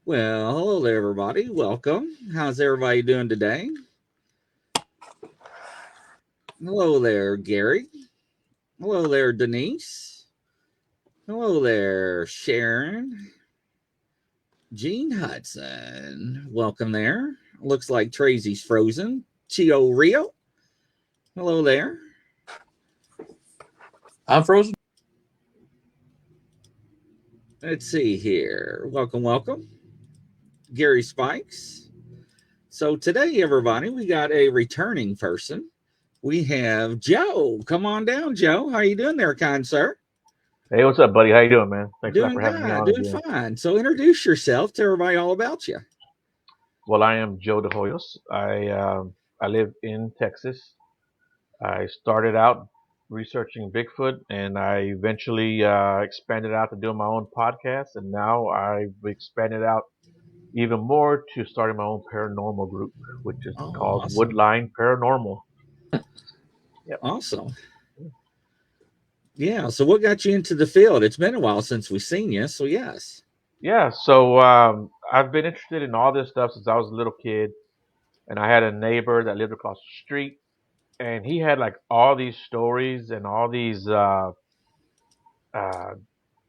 Well, hello there, everybody. Welcome. How's everybody doing today? Hello there, Gary. Hello there, Denise. Hello there, Sharon. Gene Hudson. Welcome there. Looks like Tracy's frozen. Chio Rio. Hello there. I'm frozen. Let's see here. Welcome. Gary Spikes. So today, everybody, we got a returning person. We have Joe. Come on down, Joe. How you doing there, kind sir? Hey, what's up, buddy? How you doing, man? Thanks a lot Doing for having me good, on doing again. fine. So introduce yourself. Tell everybody all about you. Well, I am Joe De Hoyos. I live in Texas. I started out researching Bigfoot, and I eventually expanded out to doing my own podcast, and now I've expanded out even more to starting my own paranormal group, which is Oh, called awesome. Woodline Paranormal. Yep. Awesome. Yeah. So what got you into the field? It's been a while since we've seen you. So yes. Yeah. So I've been interested in all this stuff since I was a little kid, and I had a neighbor that lived across the street and he had like all these stories and all these uh,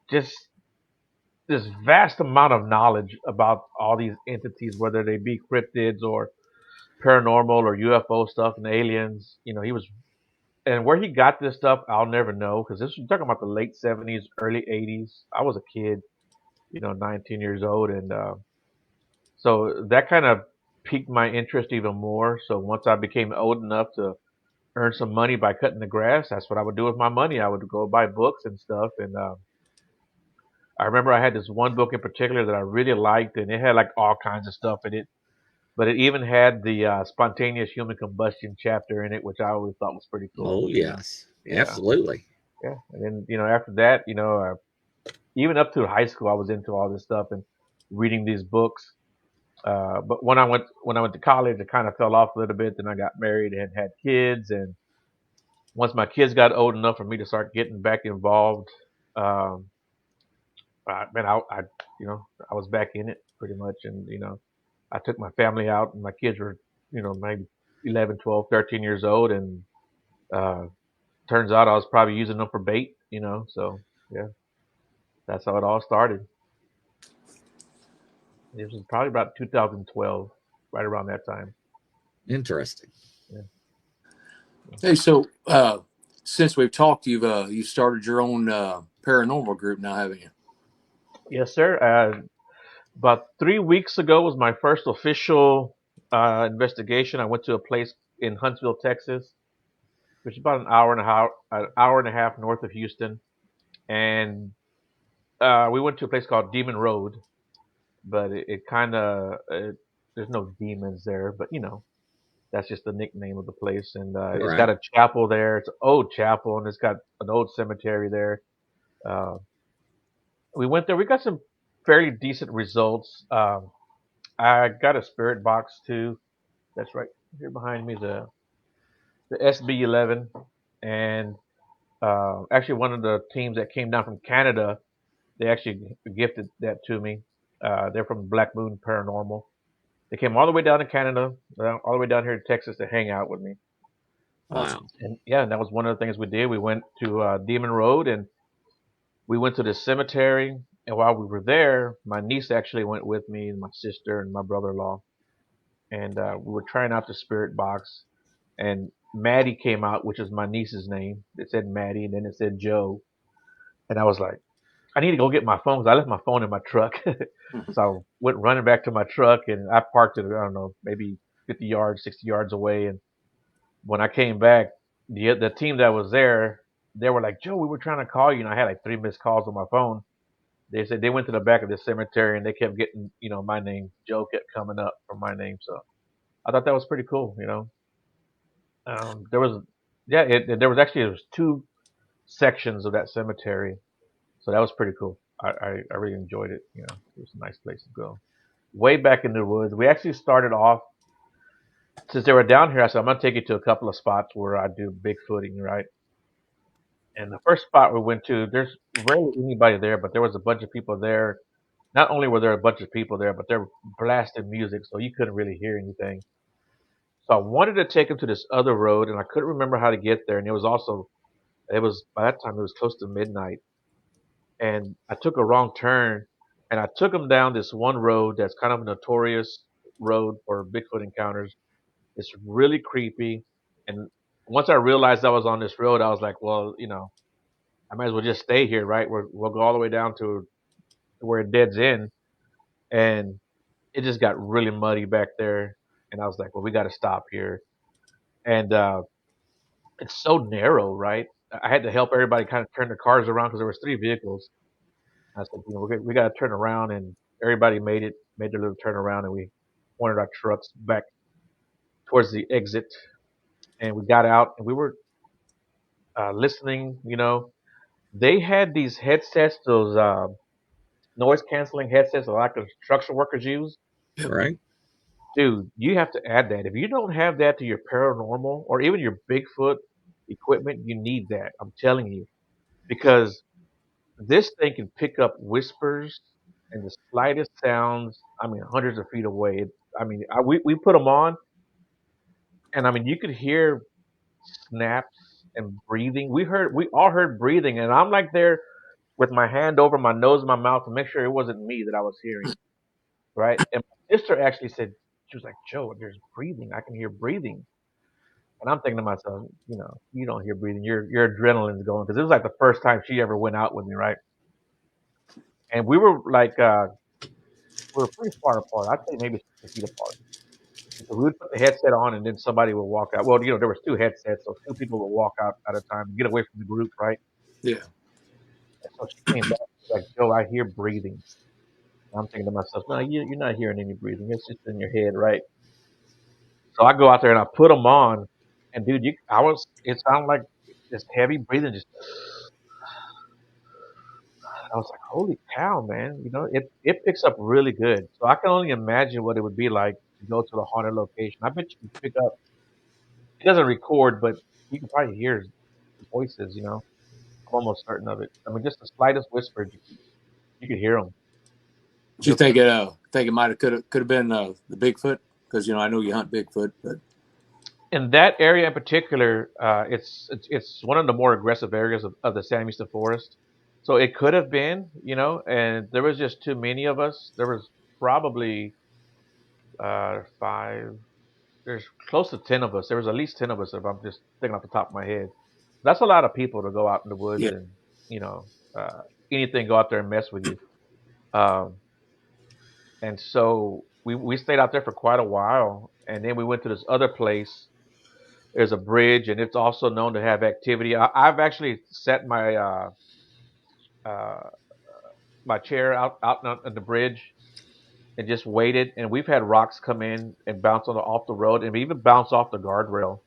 just this vast amount of knowledge about all these entities, whether they be cryptids or paranormal or UFO stuff and aliens. You know, he was, and where he got this stuff, I'll never know because this was talking about the late '70s, early '80s. I was a kid, 19 years old, and so that kind of piqued my interest even more. So once I became old enough to earn some money by cutting the grass. That's what I would do with my money. I would go buy books and stuff. And I remember I had this one book in particular that I really liked, and it had like all kinds of stuff in it. But it even had the spontaneous human combustion chapter in it, which I always thought was pretty cool. Oh yes. Yeah, Absolutely. yeah. And then after that, even up to high school, I was into all this stuff and reading these books. But when I went to college, it kind of fell off a little bit. Then I got married and had kids, and once my kids got old enough for me to start getting back involved, um, man, I was back in it pretty much, and I took my family out, and my kids were, maybe 11, 12, 13 years old, and uh, turns out I was probably using them for bait, so yeah, that's how it all started. It was probably about 2012, right around that time. Interesting. Yeah. Hey, so since we've talked, you started your own paranormal group now, haven't you? Yes, sir. About 3 weeks ago was my first official investigation. I went to a place in Huntsville, Texas, which is about an hour and a half north of Houston, and we went to a place called Demon Road. But it kind of there's no demons there, but that's just the nickname of the place. And it's Right. got a chapel there. It's an old chapel, and it's got an old cemetery there. Uh, we went there. We got some fairly decent results. I got a spirit box too. That's right here behind me, the SB11, and actually one of the teams that came down from Canada, they actually gifted that to me. They're from Black Moon Paranormal. They came all the way down to Canada, all the way down here to Texas to hang out with me. Wow. And yeah, and that was one of the things we did. We went to Demon Road and we went to the cemetery. And while we were there, my niece actually went with me, and my sister and my brother-in-law, and we were trying out the spirit box. And Maddie came out, which is my niece's name. It said Maddie, and then it said Joe. And I was like, I need to go get my phone because I left my phone in my truck. So I went running back to my truck, and I parked it, I don't know, maybe 50 yards, 60 yards away. And when I came back, the team that was there, they were like, Joe, we were trying to call you. And I had like 3 missed calls on my phone. They said they went to the back of the cemetery and they kept getting, my name. Joe kept coming up for my name. So I thought that was pretty cool. There was, yeah, there was actually, there was two sections of that cemetery. So that was pretty cool. I really enjoyed it. It was a nice place to go. Way back in the woods. We actually started off, since they were down here, I said, I'm going to take you to a couple of spots where I do Bigfooting, right? And the first spot we went to, there's rarely anybody there, but there was a bunch of people there. not only were there a bunch of people there, but they're blasting music, so you couldn't really hear anything. So I wanted to take him to this other road, and I couldn't remember how to get there. And it was by that time it was close to midnight, and I took a wrong turn, and I took him down this one road that's kind of a notorious road for Bigfoot encounters. It's really creepy, and once I realized I was on this road, I was like, well, I might as well just stay here, right? We'll go all the way down to where it deads end, and it just got really muddy back there, and I was like, well, we got to stop here, and it's so narrow, right? I had to help everybody kind of turn their cars around because there was three vehicles. I said, we got to turn around, and everybody made their little turn around, and we pointed our trucks back towards the exit, and we got out, and we were listening. They had these headsets, those noise canceling headsets, that like construction workers use. Yep. Right. Dude, you have to add that. If you don't have that to your paranormal or even your Bigfoot equipment, you need that. I'm telling you, because this thing can pick up whispers and the slightest sounds. I mean, hundreds of feet away. We put them on, and I mean, you could hear snaps and breathing. We all heard breathing, and I'm like there with my hand over my nose and my mouth to make sure it wasn't me that I was hearing, right? And my sister actually said, she was like, Joe, there's breathing. I can hear breathing. And I'm thinking to myself, you don't hear breathing. Your adrenaline's going because it was like the first time she ever went out with me, right? And we were like, we were pretty far apart. I'd say maybe 60 feet apart. And so we would put the headset on, and then somebody would walk out. Well, there was two headsets, so two people would walk out at a time and get away from the group, right? Yeah. And so she came back like, Joe, I hear breathing. And I'm thinking to myself, no, you're not hearing any breathing. It's just in your head, right? So I go out there and I put them on, and dude, it sounded like this heavy breathing, just. I was like, holy cow, man! It picks up really good. So I can only imagine what it would be like to go to the haunted location. I bet you can pick up. It doesn't record, but you can probably hear voices. I'm almost certain of it. I mean, just the slightest whisper, you could hear them. Do you think it might have could have been the Bigfoot? Because I know you hunt Bigfoot, but In that area in particular, it's one of the more aggressive areas of the San Mista Forest. So it could have been, and there was just too many of us. There was probably five. There's close to 10 of us. There was at least 10 of us if I'm just thinking off the top of my head. That's a lot of people to go out in the woods yeah, and, you know, anything go out there and mess with you. Um, and so we stayed out there for quite a while. And then we went to this other place. There's a bridge, and it's also known to have activity. I've actually set uh, my chair out on the bridge and just waited. And we've had rocks come in and bounce off the road, and even bounce off the guardrail,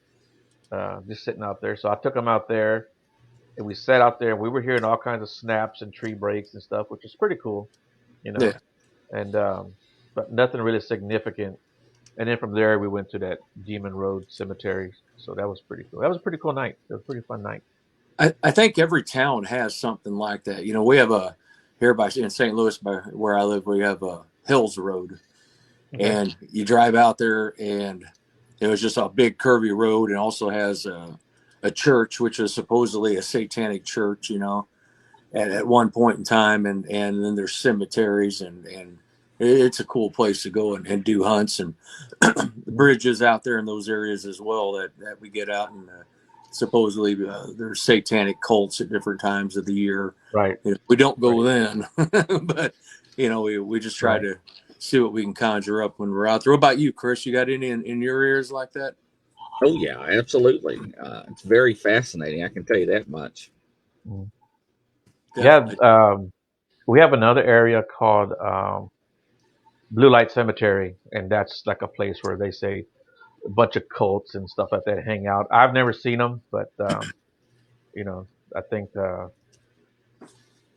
just sitting out there. So I took them out there, and we sat out there. And we were hearing all kinds of snaps and tree breaks and stuff, which was pretty cool, you know. yeah. And but nothing really significant. And then from there, we went to that Demon Road Cemetery. So that was pretty cool. That was a pretty cool night. It was a pretty fun night. I think every town has something like that. We have here in St. Louis, by where I live, we have a Hills Road, Okay. and you drive out there, and it was just a big curvy road, and also has a church, which is supposedly a satanic church. At one point in time, and then there's cemeteries, and it's a cool place to go and do hunts, and the bridges out there in those areas as well that we get out, and supposedly there's satanic cults at different times of the year. Right. We don't go then, but we just try Right. to see what we can conjure up when we're out there. What about you, Chris? You got any in your ears like that? Oh yeah, absolutely. It's very fascinating. I can tell you that much. Mhm. Yeah. Definitely. We have another area called Blue Light Cemetery, and that's like a place where they say a bunch of cults and stuff like that hang out. I've never seen them, but you know, I think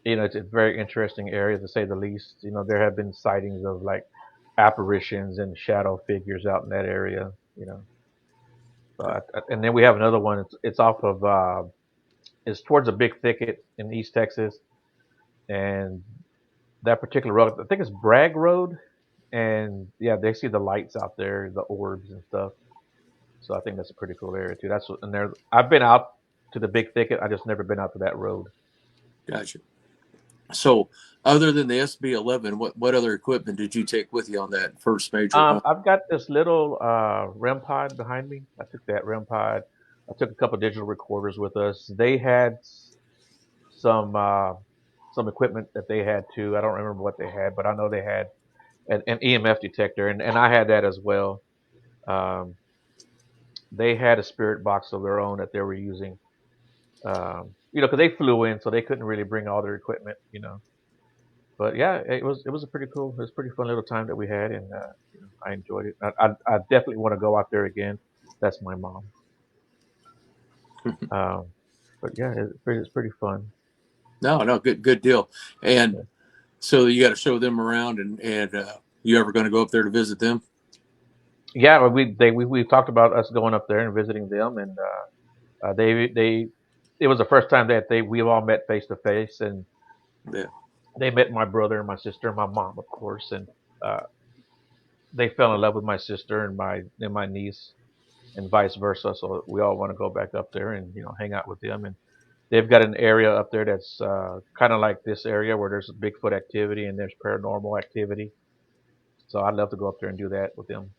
it's a very interesting area to say the least. There have been sightings of like apparitions and shadow figures out in that area. But and then we have another one. It's off of it's towards a big thicket in East Texas, and that particular road. I think it's Bragg Road, and yeah, they see the lights out there, the orbs and stuff. So I think that's a pretty cool area too. That's and there. I've been out to the big thicket. I just never been out to that road. Gotcha. So, other tthan the SB11, what other equipment did you take with you on that first major hunt? I've got this little REM pod behind me. I took that REM pod. I took a couple digital recorders with us. They had some uh, some equipment that they had too. I don't remember what they had, but I know they had an EMF detector, and I had that as well. Um, they had a spirit box of their own that they were using. Because they flew in, so they couldn't really bring all their equipment. But yeah, it was a pretty cool, it was a pretty fun little time that we had, and I enjoyed it. I definitely want to go out there again. That's my mom. Um, but yeah, it's pretty fun. No, good deal. And Yeah, so you got to show them around, and you ever going to go up there to visit them? yeah. We talked about us going up there and visiting them, and they it was the first time that we've all met face to face, and Yeah, they met my brother and my sister and my mom, of course, and uh, they fell in love with my sister and my niece, and vice versa. So we all want to go back up there and hang out with them. And they've got an area up there that's kind of like this area where there's Bigfoot activity and there's paranormal activity. So I'd love to go up there and do that with them.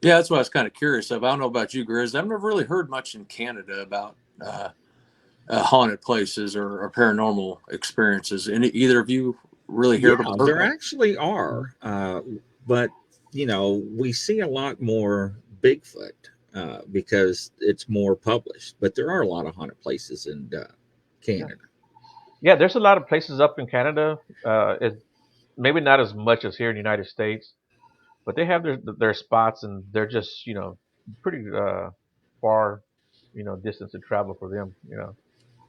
yeah. That's what I was kind of curious of. I don't know about you, Grizz. I've never really heard much in Canada about haunted places or paranormal experiences. Any either of you really Yeah, heard there about? actually are, but we see a lot more Bigfoot because it's more published. But there are a lot of haunted places in Yeah, Canada. yeah. There's a lot of places up in Canada. Maybe not as much as here in the United States, but they have their spots, and they're just pretty far distance to travel for them.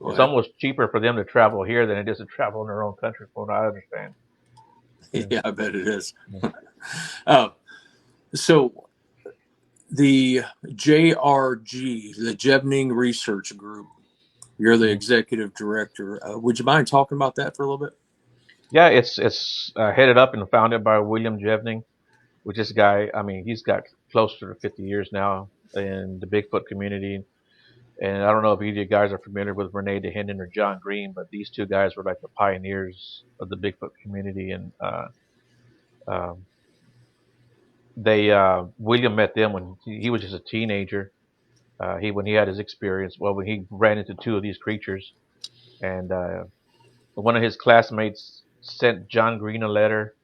It's Well, almost cheaper for them to travel here than it is to travel in their own country, from what I understand. Yeah. yeah, I bet it is. Yeah. Uh, so the JRG, the Jevning Research Group, you're the Mhm. executive director. Would you mind talking about that for a little bit? Yeah, it's headed up and founded by William Jevning, which this guy, I mean, he's got close to 50 years now in the Bigfoot community. And I don't know if either of you guys are familiar with Renee DeHenden or John Green, but these two guys were like the pioneers of the Bigfoot community. And um, William met them when he was just a teenager. When he had his experience, well, when he ran into two of these creatures, and one of his classmates sent John Green a letter,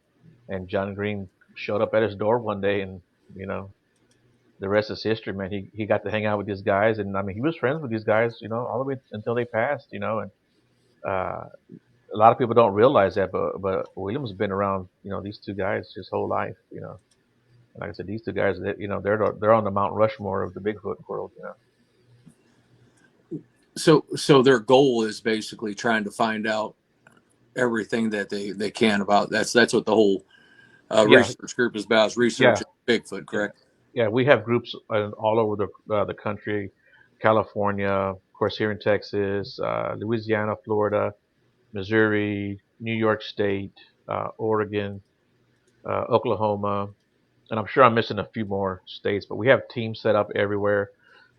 and John Green showed up at his door one day, and you know the rest is history, man. He got to hang out with these guys, and I mean he was friends with these guys, all the way until they passed, and uh, a lot of people don't realize that, but William's been around, these two guys his whole life. And like I said, these two guys, they're on the Mount Rushmore of the Bigfoot world. So their goal is basically trying to find out everything that they can about that's what the whole Yeah, research group is about, is yeah, researching Bigfoot, yeah, correct? yeah. We have groups all over the country, California, of course, here in Texas, Louisiana, Florida, Missouri, New York State, Oregon, Oklahoma, and I'm sure I'm missing a few more states. But we have teams set up everywhere,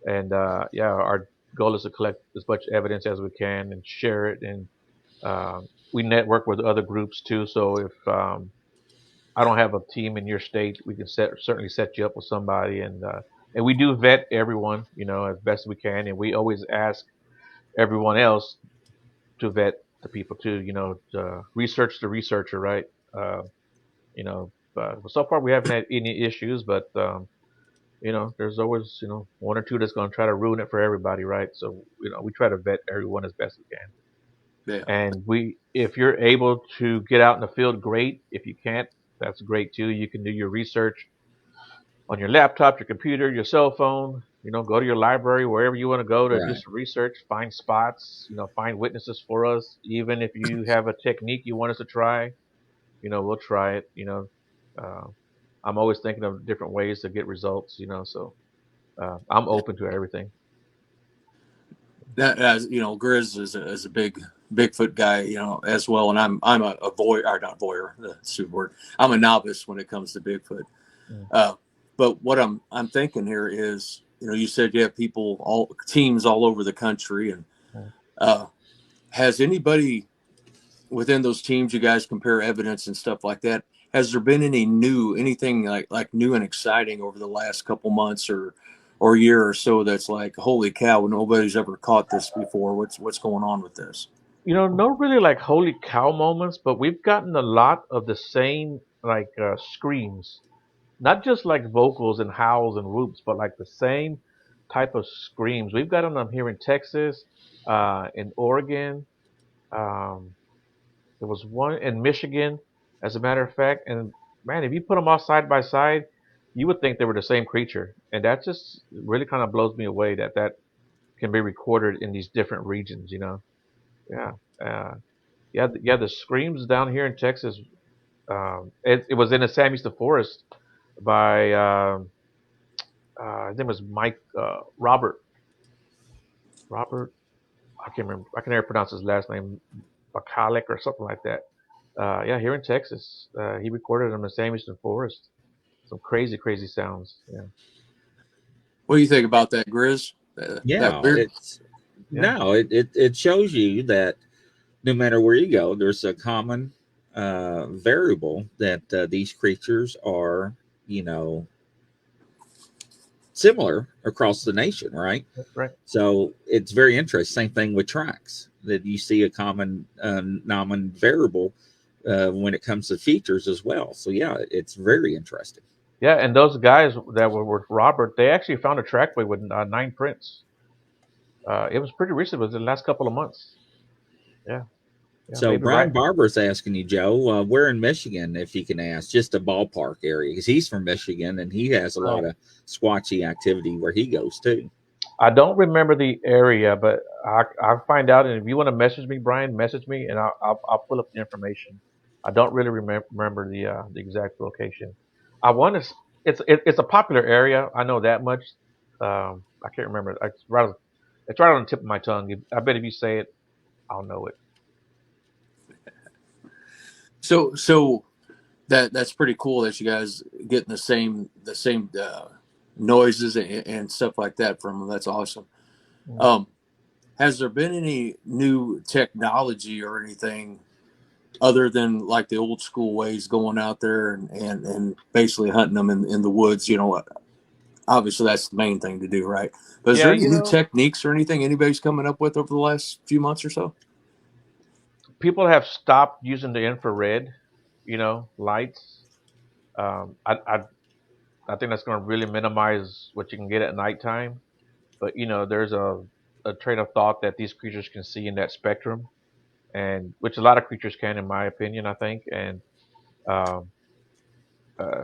and yeah, our goal is to collect as much evidence as we can and share it. And we network with other groups too. So if I don't have a team in your state, we can certainly set you up with somebody, and we do vet everyone, as best we can, and we always ask everyone else to vet the people too, research the researcher, right? Uh, but so far we haven't had any issues, but there's always one or two that's going to try to ruin it for everybody, right? So we try to vet everyone as best we can. Yeah. And if you're able to get out in the field, great. If you can't, that's great too. You can do your research on your laptop, your computer, your cell phone. Go to your library, wherever you want to go to Right. just research, find spots, find witnesses for us. Even if you have a technique you want us to try, we'll try it. Uh, I'm always thinking of different ways to get results. So I'm open to everything. that, as you know, Grizz is a big Bigfoot guy, you know, as well. And I'm a voyeur, or not voyeur, that's the word. I'm a novice when it comes to Bigfoot. Mm. But what I'm thinking here is, you know, you said you have people, all teams all over the country, and Mm. uh, has anybody within those teams, you guys compare evidence and stuff like that? Has there been anything like new and exciting over the last couple months or year or so that's like, holy cow, nobody's ever caught this before? What's going on with this? You know, no really like holy cow moments, but we've gotten a lot of the same like screams, not just like vocals and howls and whoops, but like the same type of screams. We've gotten them here in Texas, in Oregon. Um, there was one in Michigan, as a matter of fact. And man, if you put them all side by side, you would think they were the same creature. And that just really kind of blows me away that that can be recorded in these different regions. You know? Yeah. Yeah. Yeah. The screams down here in Texas. It was in the Sam Houston Forest by his name was Mike Robert. I can't remember. I can never pronounce his last name. Bacalic or something like that. Yeah, here in Texas, he recorded in the Sam Houston Forest. Some crazy, crazy sounds. Yeah, What do you think about that, Grizz? That Yeah, weird? it's yeah, no, it shows you that no matter where you go, there's a common variable that these creatures are, you know, similar across the nation, right? right. So it's very interesting. Same thing with tracks, that you see a common nomen variable when it comes to features as well. So yeah, it's very interesting. Yeah, and those guys that were with Robert, they actually found a trackway with 9 prints. It was pretty recent. It was in the last couple of months. Yeah, yeah, So maybe right. Brian Barber's asking you, Joe, where in Michigan, if you can ask, just a ballpark area, because he's from Michigan and he has a lot Right. of squatchy activity where he goes too. I don't remember the area, but I'll find out. And if you want to message me, Brian, message me, and I'll pull up the information. I don't really remember the exact location. I want to. It's a popular area. I know that much. I can't remember. It's right on the tip of my tongue. I bet if you say it, I'll know it. So that's pretty cool that you guys getting the same noises and stuff like that from them. That's awesome. Mm. Um, has there been any new technology or anything other than like the old school ways, going out there and basically hunting them in the woods? You know, obviously that's the main thing to do, right? But is there Yeah, any you new know, techniques or anything anybody's coming up with over the last few months or so? people have stopped using the infrared, lights. Um, I I, I think that's going to really minimize what you can get at nighttime. But there's a train of thought that these creatures can see in that spectrum, and which a lot of creatures can, in my opinion, I think. And um,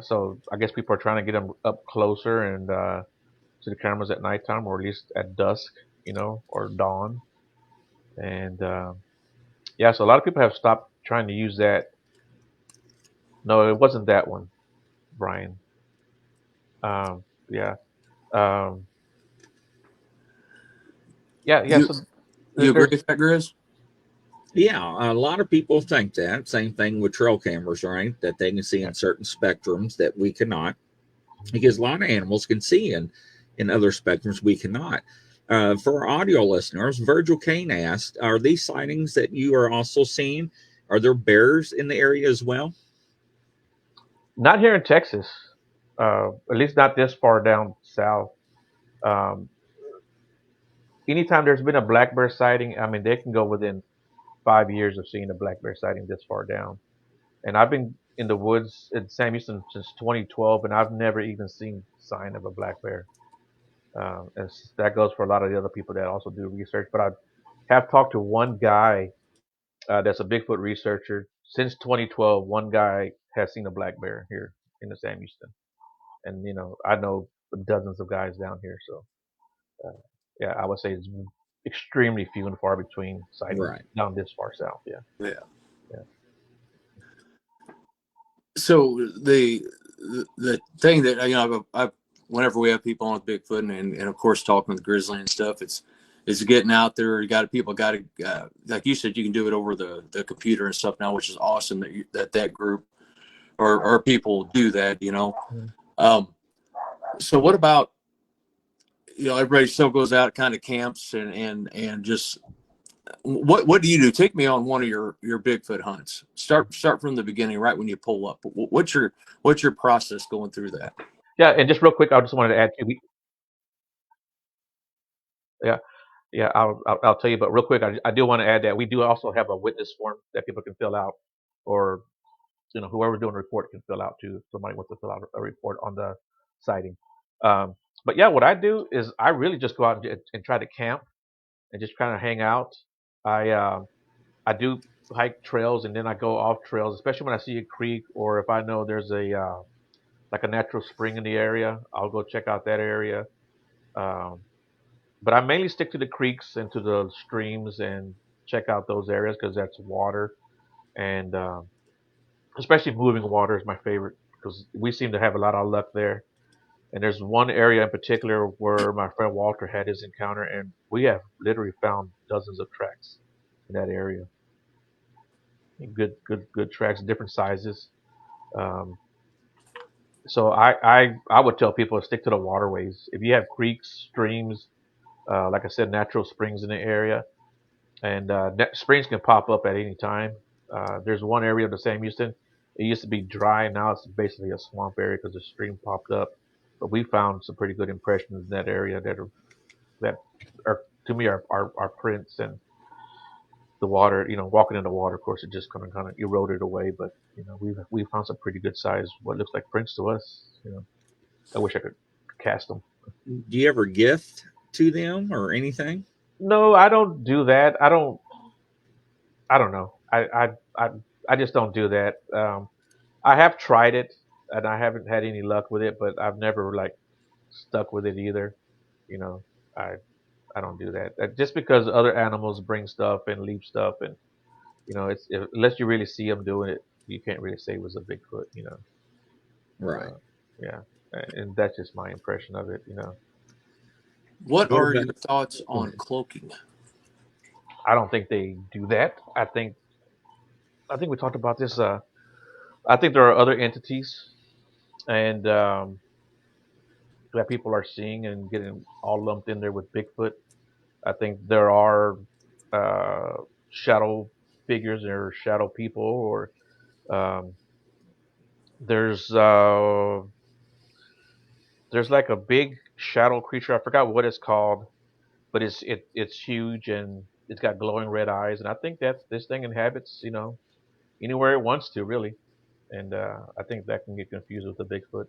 so I guess people are trying to get them up closer and to the cameras at nighttime, or at least at dusk, or dawn. And yeah, so a lot of people have stopped trying to use that. No, it wasn't that one, Brian. Yeah, um, yeah, yeah. You So you agree there's with that, Grizz? Yeah, a lot of people think that. Same thing with trail cameras, right? That they can see in certain spectrums that we cannot, because a lot of animals can see in other spectrums we cannot. For our audio listeners, Virgil Kane asked, "Are these sightings that you are also seeing? Are there bears in the area as well?" not here in Texas, at least not this far down south. Um, Anytime there's been a black bear sighting, I mean, they can go within 5 years of seeing a black bear sighting this far down. And I've been in the woods in Sam Houston since 2012, and I've never even seen sign of a black bear. And that goes for a lot of the other people that also do research. But I have talked to one guy that's a Bigfoot researcher since 2012. One guy has seen a black bear here in the Sam Houston, and I know dozens of guys down here. So uh, yeah, I would say it's extremely few and far between sightings Right. down this far south. Yeah, Yeah. yeah. So the thing that, you know, I've whenever we have people on with Bigfoot and of course talking with Grizzly and stuff, it's is getting out there. People got to, like you said, you can do it over the computer and stuff now, which is awesome that group or people do that, you know. Mhm. So what about, everybody still goes out, kind of camps and just, what do you do? Take me on one of your Bigfoot hunts. Start from the beginning, right when you pull up. What's your process going through that? Yeah, and just real quick, I just wanted to add too. Yeah, yeah, I'll tell you, but real quick, I do want to add that we do also have a witness form that people can fill out, or whoever's doing the report can fill out too. If somebody wants to fill out a report on the sighting. Um, but yeah, what I do is I really just go out and try to camp and just kind of hang out. I do hike trails and then I go off trails, especially when I see a creek or if I know there's a like a natural spring in the area. I'll go check out that area. Um, but I mainly stick to the creeks and to the streams and check out those areas because that's water and especially moving water is my favorite because we seem to have a lot of luck there. And there's one area in particular where my friend Walter had his encounter, and we have literally found dozens of tracks in that area. Good tracks, different sizes. Um, so I would tell people to stick to the waterways. If you have creeks, streams, like I said, natural springs in the area, and springs can pop up at any time. There's one area of the Sam Houston. It used to be dry, now it's basically a swamp area because the stream popped up. But we found some pretty good impressions in that area that are to me are prints and the water. Walking in the water, of course, it just kind of eroded away. But we found some pretty good size what looks like prints to us. I wish I could cast them. Do you ever gift to them or anything? No, I don't do that. I don't know. I just don't do that. I have tried it and I haven't had any luck with it, but I've never like stuck with it either. You know, I I don't do that. Just because other animals bring stuff and leave stuff, and unless you really see them doing it, you can't really say it was a Bigfoot. Right. Uh, yeah, and that's just my impression of it. What What are about? your thoughts Go on ahead. cloaking? I don't think they do that. I think we talked about this. I think there are other entities and that people are seeing and getting all lumped in there with Bigfoot. I think there are shadow figures or shadow people, or um, there's uh, there's like a big shadow creature. I forgot what it's called, but it's huge and it's got glowing red eyes. And I think that this thing inhabits anywhere it wants to really. And I think that can get confused with the Bigfoot.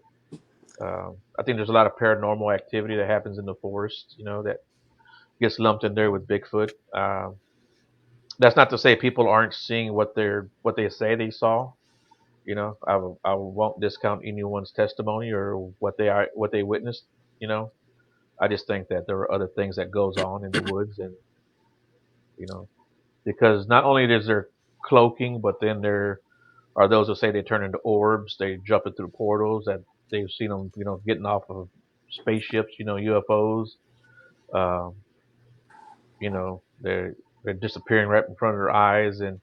I think there's a lot of paranormal activity that happens in the forest, that gets lumped in there with Bigfoot. That's not to say people aren't seeing what they say they saw. I won't discount anyone's testimony or what they witnessed. You know, I just think that there are other things that goes on in the woods, and you know, because not only is there cloaking, but then there are those who say they turn into orbs, they jump it through portals, that they've seen them, getting off of spaceships, UFOs. Um, they're disappearing right in front of their eyes, and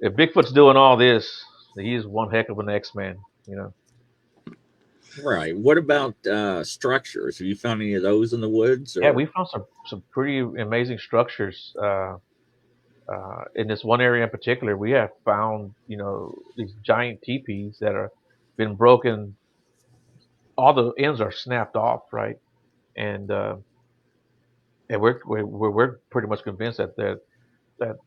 if Bigfoot's doing all this, he's one heck of an X-Man. Right. What about structures? Have you found any of those in the woods Yeah, or? we found some pretty amazing structures. In this one area in particular, we have found these giant teepees that are been broken. All the ends are snapped off, right? And we're pretty much convinced that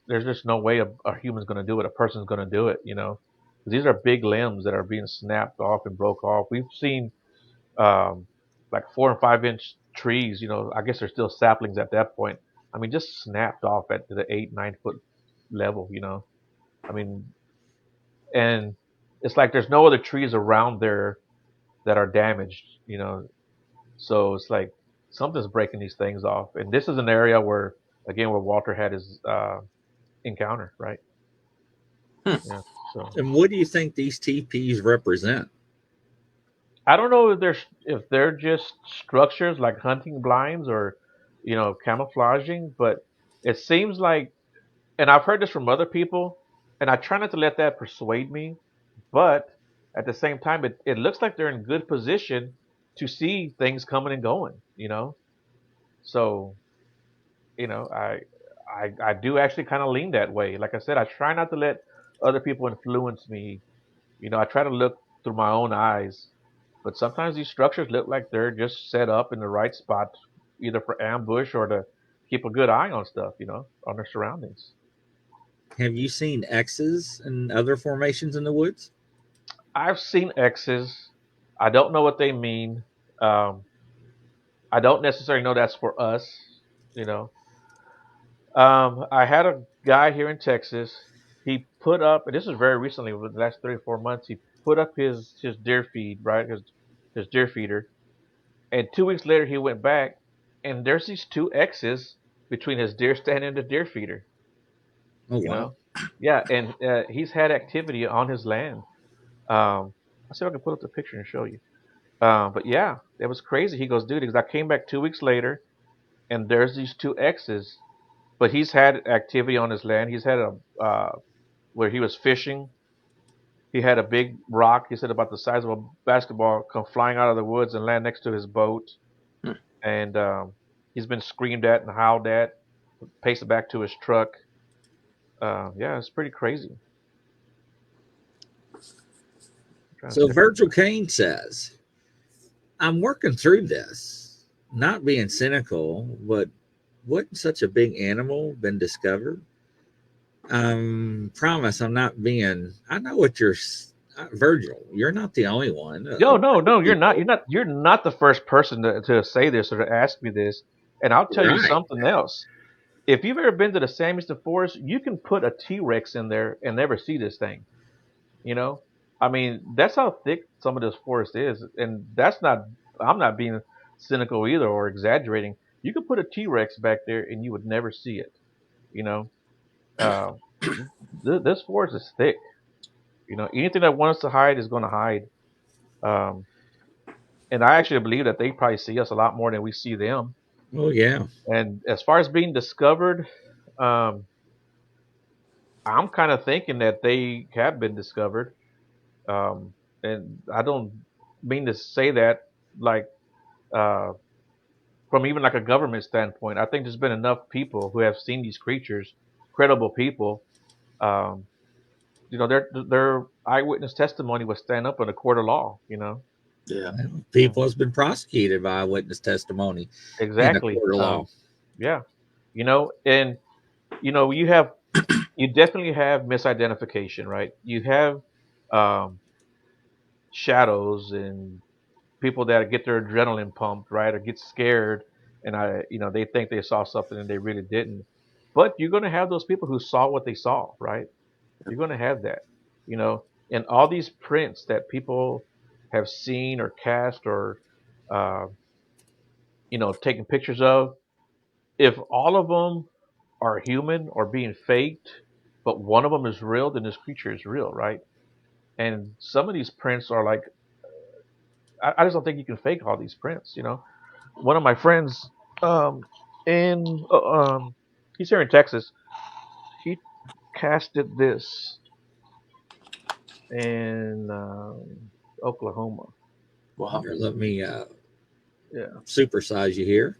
there's just no way a human's going to do it. A person's going to do it. 'Cause these are big limbs that are being snapped off and broke off. We've seen um, like 4 and 5 inch trees. I guess they're still saplings at that point. I mean, just snapped off at the 8, 9 foot level. I mean, and it's like there's no other trees around there that are damaged. So it's like something's breaking these things off. And this is an area where Walter had his encounter, right? Hmm. Yeah. So And what do you think these TPs represent? I don't know if they're just structures like hunting blinds, or camouflaging. But it seems like, and I've heard this from other people, and I try not to let that persuade me. But at the same time, it looks like they're in good position to see things coming and going. So I do actually kind of lean that way. Like I said, I try not to let other people influence me. I try to look through my own eyes. But sometimes these structures look like they're just set up in the right spot, either for ambush or to keep a good eye on stuff, on their surroundings. Have you seen X's and other formations in the woods? I've seen X's. I don't know what they mean. Um, I don't necessarily know that's for us, you know. I had a guy here in Texas. He put up, and this is very recently, within the last 3 or 4 months. He put up his deer feed, right? His deer feeder, and 2 weeks later he went back, and there's these two X's between his deer stand and the deer feeder. Oh, You wow. know, yeah, and he's had activity on his land. I'll see if I can put up the picture and show you. But yeah, it was crazy. He goes, dude, because I came back 2 weeks later, and there's these two X's. But he's had activity on his land. He's had a where he was fishing. He had a big rock. He said about the size of a basketball come flying out of the woods and land next to his boat. Hmm. And he's been screamed at and howled at. Paced back to his truck. Yeah, it's pretty crazy. I'm trying to So see if I can. Virgil Kane says, I'm working through this, not being cynical, but wouldn't such a big animal been discovered? Promise I'm not being, I know what you're, Virgil, you're not the only one. A No, lot no, of no. You're not. people, You're not the first person to say this or to ask me this. And I'll tell you right. something else. If you've ever been to the San Francisco Forest, you can put a T-Rex in there and never see this thing. You know, I mean, that's how thick some of this forest is, and that's not. I'm not being cynical either or exaggerating. You could put a T-Rex back there and you would never see it. You know, uh, this forest is thick. Anything that wants to hide is going to hide. Um, and I actually believe that they probably see us a lot more than we see them. Oh, yeah. And as far as being discovered, um, I'm kind of thinking that they have been discovered. And I don't mean to say that like uh, from even like a government standpoint. I think there's been enough people who have seen these creatures, credible people. Um, their eyewitness testimony would stand up in a court of law. Yeah. Well, Yeah, people has been prosecuted by eyewitness testimony in a exactly. court of law. Yeah, and you definitely have misidentification, right? You have um, shadows and people that get their adrenaline pumped, right, or get scared, and they think they saw something and they really didn't. But you're going to have those people who saw what they saw, right? You're going to have that, and all these prints that people have seen or cast or uh, taken pictures of. If all of them are human or being faked, but one of them is real, then this creature is real, right? And some of these prints are like, I just don't think you can fake all these prints. One of my friends, um, in he's here in Texas. He casted this in Oklahoma. Wow. Here, let me Yeah. supersize you here.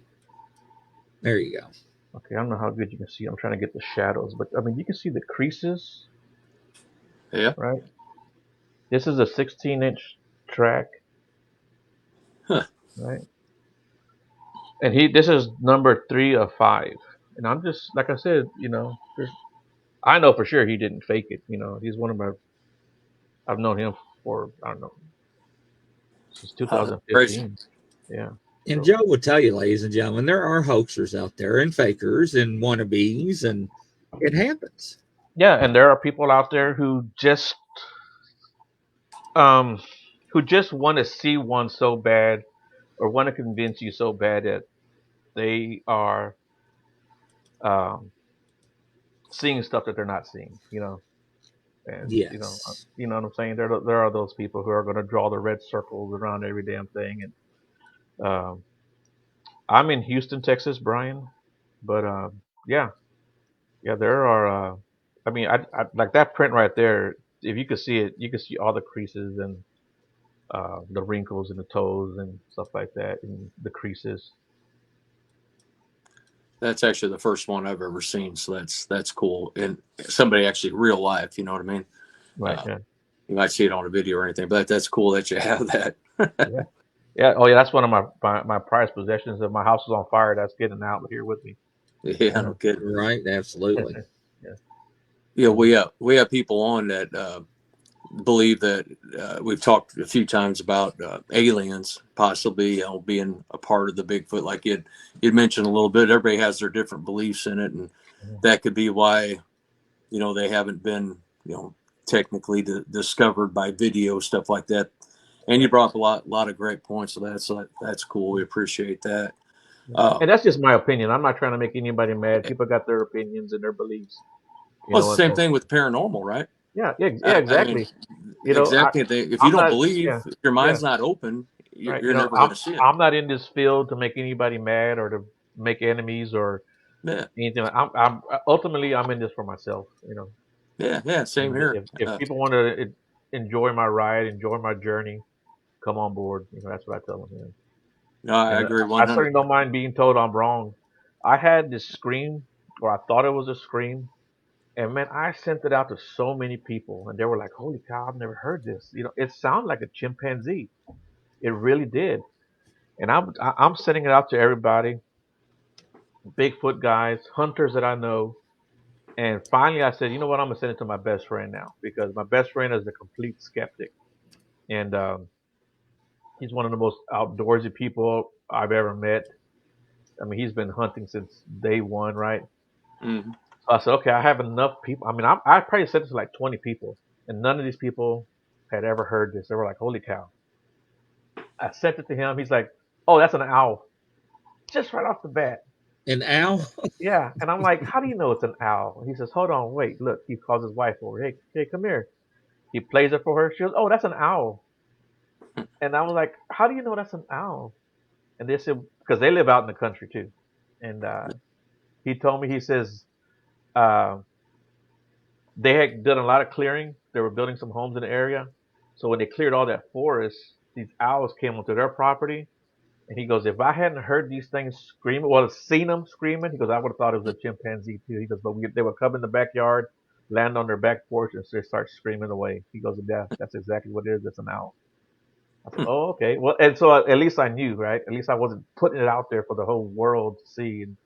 There you go. Okay. I don't know how good you can see. I'm trying to get the shadows, but I mean, you can see the creases, Yeah. right? This is a 16-inch track, Huh. right? And this is number 3 of 5. And I'm just like I said, I know for sure he didn't fake it. He's one of my. I've known him for I don't know since That's crazy. 2015. Yeah. And So Joe will tell you, ladies and gentlemen, there are hoaxers out there and fakers and wannabes, and it happens. yeah, and there are people out there um who just want to see one so bad or want to convince you so bad that they are um seeing stuff that they're not seeing. And Yes. you know what I'm saying. There are those people who are going to draw the red circles around every damn thing, and um, I'm in Houston, Texas, Brian. But yeah, yeah, there are. I mean, I like that print right there. If you could see it, you could see all the creases and the wrinkles in the toes and stuff like that, and the creases. That's actually the first one I've ever seen, so that's cool. And somebody actually real life, you know what I mean? Right. Uh, Yeah. you might see it on a video or anything, but that's cool that you have that. Yeah. Yeah. Oh, yeah. That's one of my prized possessions. If my house is on fire, that's getting out here with me. Yeah, You no know. kidding. Right, absolutely. Yeah. Yeah, Mhm. we have people on that believe that we've talked a few times about aliens possibly being a part of the Bigfoot. Like you'd mentioned a little bit. Everybody has their different beliefs in it, and Mhm. that could be why they haven't been technically discovered by video stuff like that. And you Right. brought up a lot of great points of that, so that's cool. We appreciate that. Yeah. Uh, And that's just my opinion. I'm not trying to make anybody mad. People got their opinions and their beliefs. You well, it's know, the and same so thing with paranormal, right? yeah, yeah, yeah, I mean, exactly. You know, exactly. If you I'm don't not. believe, Yeah, if your yeah. mind's not open, Right. you're never going to see it. I'm not in this field to make anybody mad or to make enemies or Yeah, anything. I'm ultimately I'm in this for myself. yeah. Same And here. if people want to enjoy my ride, enjoy my journey, come on board. That's what I tell them. No, I And agree I 100. certainly don't mind being told I'm wrong. I had this scream, or I thought it was a scream, and man, I sent it out to so many people, and they were like, "Holy cow, I've never heard this." It sounded like a chimpanzee. It really did. And I'm sending it out to everybody, Bigfoot guys, hunters that I know. And finally, I said, you know what? I'm gonna send it to my best friend now because my best friend is a complete skeptic, and he's one of the most outdoorsy people I've ever met. I mean, he's been hunting since day one, right? Mhm. So I said, okay, I have enough people. I mean, I probably sent it to like 20 people, and none of these people had ever heard this. They were like, holy cow. I sent it to him. He's like, oh, that's an owl. Just right off the bat. And Al, Yeah. And I'm like, how do you know it's an owl? He says, hold on, wait, look. He calls his wife over. Hey, come here. He plays it for her. She goes, oh, that's an owl. And I was like, how do you know that's an owl? And they said, because they live out in the country too. And he told me, he says, uh, they had done a lot of clearing. They were building some homes in the area. So when they cleared all that forest, these owls came onto their property. And he goes, if I hadn't heard these things screaming, well, seen them screaming, he goes, I would have thought it was a chimpanzee too. He goes, but they would come in the backyard, land on their back porch, and they start screaming away. He goes, yeah, that's exactly what it is. It's an owl. I said, oh, okay. Well, and so at least I knew, right? At least I wasn't putting it out there for the whole world to see, and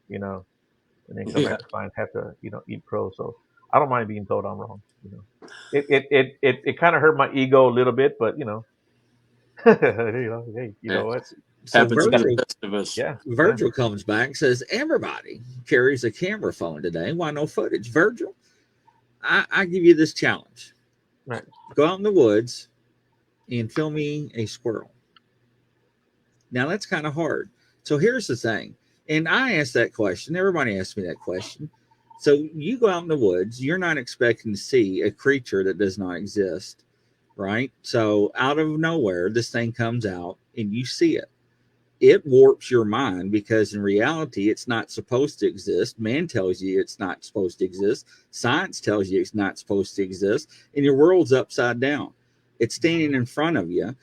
you know, and then come Yeah, back to find have to, eat crow. So I don't mind being told I'm wrong. It kind of hurt my ego a little bit, but hey, you yeah. know what? so Happens We to be got the Virgil best of us. yeah, yeah, Virgil comes back and says, everybody carries a camera phone today. Why no footage? Virgil, I give you this challenge. right. Go out in the woods and film me a squirrel. Now that's kind of hard. So here's the thing. And I asked that question. Everybody asked me that question. So you go out in the woods, you're not expecting to see a creature that does not exist, right? So out of nowhere, this thing comes out and you see it. It warps your mind because in reality, it's not supposed to exist. Man tells you it's not supposed to exist. Science tells you it's not supposed to exist. And your world's upside down. It's standing in front of you.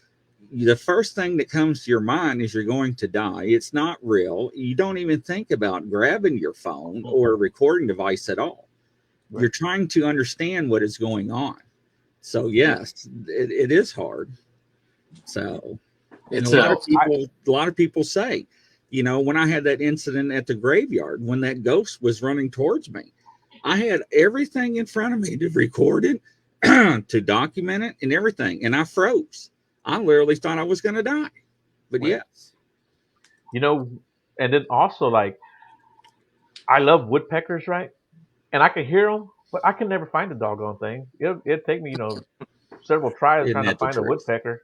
The first thing that comes to your mind is you're going to die. It's not real. You don't even think about grabbing your phone or a Mhm. recording device at all. You're Right. trying to understand what is going on. So Yeah. yes, it is hard. So, and It's You know, I a lot of people say, when I had that incident at the graveyard, when that ghost was running towards me, I had everything in front of me to record it, to document it, and everything, and I froze. I literally thought I was going to die. But right. yes, You know, and then also like I love woodpeckers, right? And I can hear them, but I can never find the doggone thing. It'll take me, several tries isn't trying to that the find a truth? woodpecker.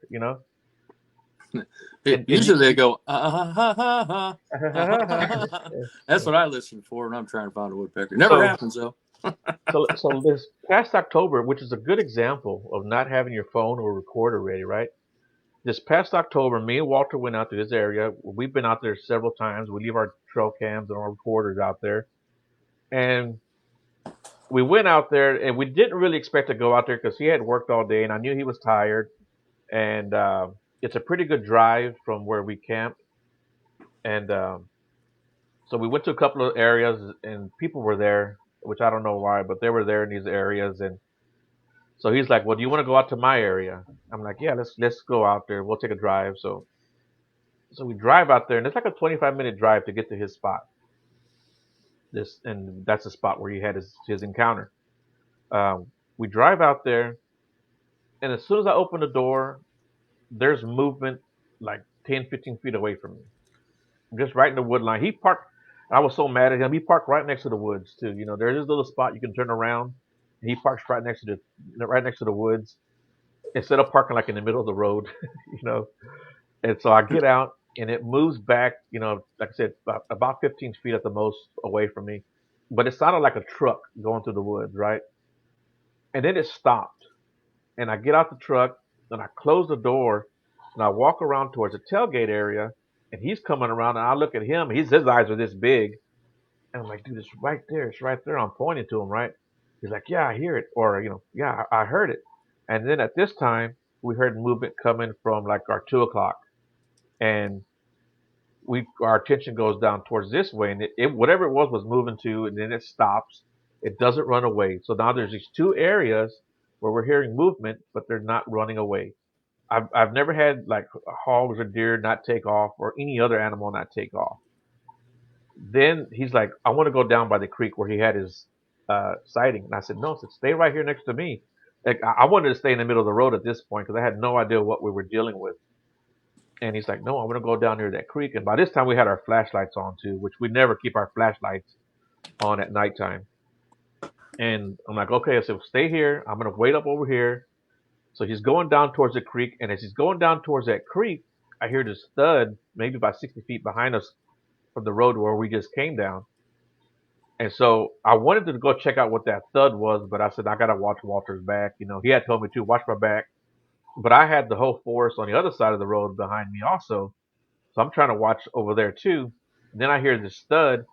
And usually they go, ha, ha, ha. That's yeah. what I listen for when I'm trying to find a woodpecker. Never so happens though. so this past October, which is a good example of not having your phone or recorder ready, right? this past October, me and Walter went out to this area. We've been out there several times. We leave our trail cams and our recorders out there, and we went out there, and we didn't really expect to go out there because he had worked all day, and I knew he was tired. And it's a pretty good drive from where we camped, and so we went to a couple of areas, and people were there, which I don't know why, but they were there in these areas, and so he's like, "Well, do you want to go out to my area?" I'm like, "Yeah, let's go out there. We'll take a drive." So we drive out there, and it's like a 25-minute drive to get to his spot. And that's the spot where he had his encounter. We drive out there, and as soon as I open the door, there's movement like 10, 15 feet away from me, just right in the wood line. He parked. I was so mad at him. He parked right next to the woods too. There's this little spot you can turn around, and he parks right next to the woods instead of parking like in the middle of the road. you know. And so I get out, and it moves back. Like I said, about 15 feet at the most away from me. But it sounded like a truck going through the woods, right? And then it stopped, and I get out the truck, and I close the door, and I walk around towards the tailgate area, and he's coming around, and I look at him. His eyes are this big, and I'm like, dude, it's right there. It's right there. I'm pointing to him, right? He's like, yeah, I hear it, or yeah, I heard it. And then at this time, we heard movement coming from like our 2 o'clock, and our attention goes down towards this way, and it whatever it was moving to, and then it stops. It doesn't run away. So now there's these two areas where we're hearing movement, but they're not running away. I've never had like hogs or deer not take off or any other animal not take off. Then he's like, I want to go down by the creek where he had his sighting, and I said, no, stay right here next to me. Like I wanted to stay in the middle of the road at this point because I had no idea what we were dealing with. And he's like, no, I'm going to go down near that creek. And by this time, we had our flashlights on too, which we never keep our flashlights on at nighttime. And I'm like, okay, I said, stay here. I'm going to wait up over here. So he's going down towards the creek. And as he's going down towards that creek, I hear this thud, maybe about 60 feet behind us from the road where we just came down. And so I wanted to go check out what that thud was, but I said, I got to watch Walter's back. He had told me to watch my back. But I had the whole forest on the other side of the road behind me also. So I'm trying to watch over there too. And then I hear this thud.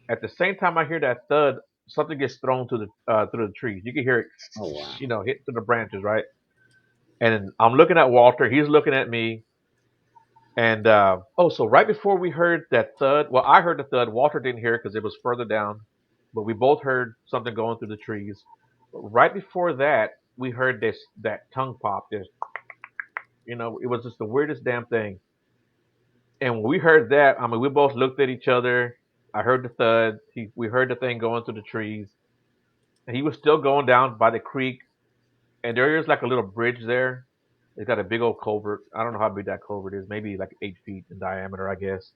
At the same time I hear that thud, something gets thrown through the trees. You can hear it, Oh wow. hit through the branches, right? And I'm looking at Walter. He's looking at me. And so right before we heard that thud, well, I heard the thud. Walter didn't hear it because it was further down, but we both heard something going through the trees. But right before that, we heard that tongue pop. It was just the weirdest damn thing. And when we heard that, I mean, we both looked at each other. I heard the thud. We heard the thing going through the trees. And he was still going down by the creek. And there is like a little bridge there. It's got a big old culvert. I don't know how big that culvert is. Maybe like 8 feet in diameter, I guess.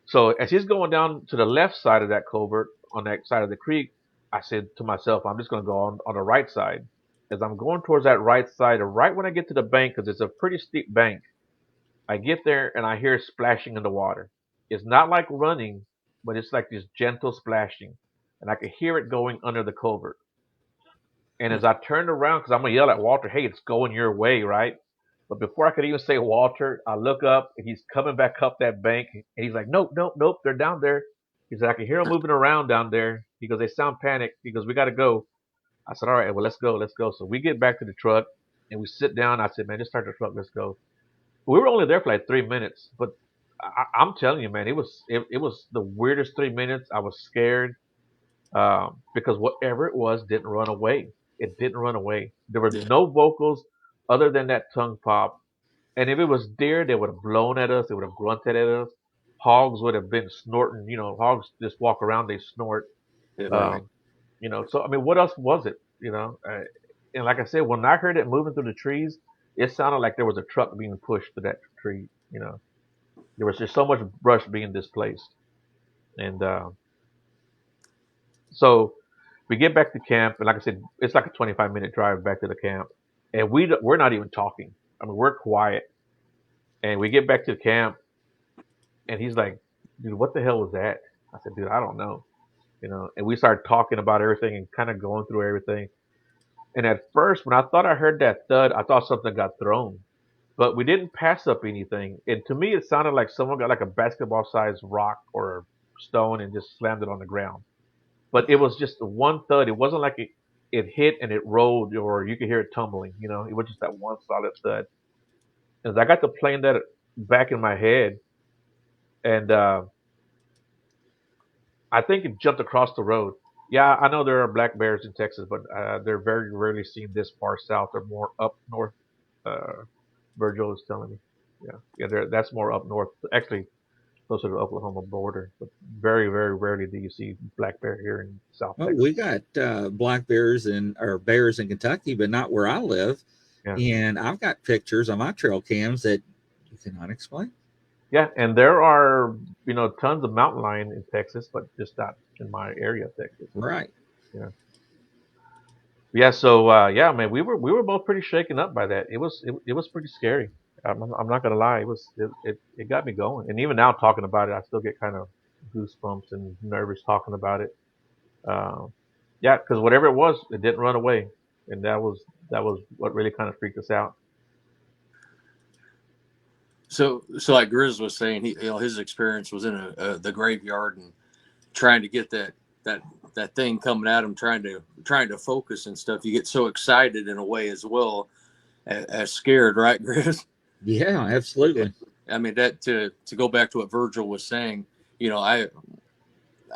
So as he's going down to the left side of that culvert, on that side of the creek, I said to myself, I'm just going to go on the right side. As I'm going towards that right side, or right when I get to the bank, because it's a pretty steep bank, I get there and I hear splashing in the water. It's not like running, but it's like this gentle splashing. And I could hear it going under the culvert. And as I turned around, because I'm going to yell at Walter, hey, it's going your way, right? But before I could even say Walter, I look up and he's coming back up that bank. And he's like, nope, nope, nope, they're down there. He said, I can hear them moving around down there. He goes, they sound panicked. He goes, we got to go. I said, all right, well, let's go, let's go. So we get back to the truck and we sit down. I said, man, just start the truck, let's go. We were only there for like 3 minutes, but I'm telling you, man, it was the weirdest 3 minutes. I was scared because whatever it was didn't run away. It didn't run away. There were Yeah. no vocals other than that tongue pop. And if it was deer, they would have blown at us. They would have grunted at us. Hogs would have been snorting. Hogs just walk around, they snort. Yeah, right. Um, so I mean, what else was it? And like I said, when I heard it moving through the trees, it sounded like there was a truck being pushed to that tree. There was just so much brush being displaced, and so we get back to camp, and like I said, it's like a 25-minute drive back to the camp, and we're not even talking. I mean, we're quiet, and we get back to the camp, and he's like, "Dude, what the hell was that?" I said, "Dude, I don't know." And we started talking about everything and kind of going through everything. And at first, when I thought I heard that thud, I thought something got thrown. but we didn't pass up anything. And to me, it sounded like someone got like a basketball-sized rock or stone and just slammed it on the ground. But it was just one thud. It wasn't like it hit and it rolled, or you could hear it tumbling. It was just that one solid thud. As I got to playing that back in my head, and I think it jumped across the road. Yeah, I know there are black bears in Texas, but they're very rarely seen this far south. They're more up north. Uh, Virgil is telling me. Yeah, that's more up north. Actually, closer to the Oklahoma border. But very, very rarely do you see black bear here in South Well, Texas. we got black bears or bears in Kentucky, but not where I live. Yeah, And I've got pictures on my trail cams that you cannot explain. yeah, and there are tons of mountain lion in Texas, but just not in my area of Texas. Right. Yeah. Yeah, so yeah, man, we were both pretty shaken up by that. It was pretty scary. I'm not gonna lie. It got me going, and even now talking about it, I still get kind of goosebumps and nervous talking about it. Um, yeah, because whatever it was, it didn't run away, and that was what really kind of freaked us out. So like Grizz was saying, his experience was in the graveyard and trying to get that that thing coming at him, trying to focus and stuff. You get so excited in a way as well as scared, right, Grizz? Yeah, Yeah. absolutely. I mean that to go back to what Virgil was saying. You know,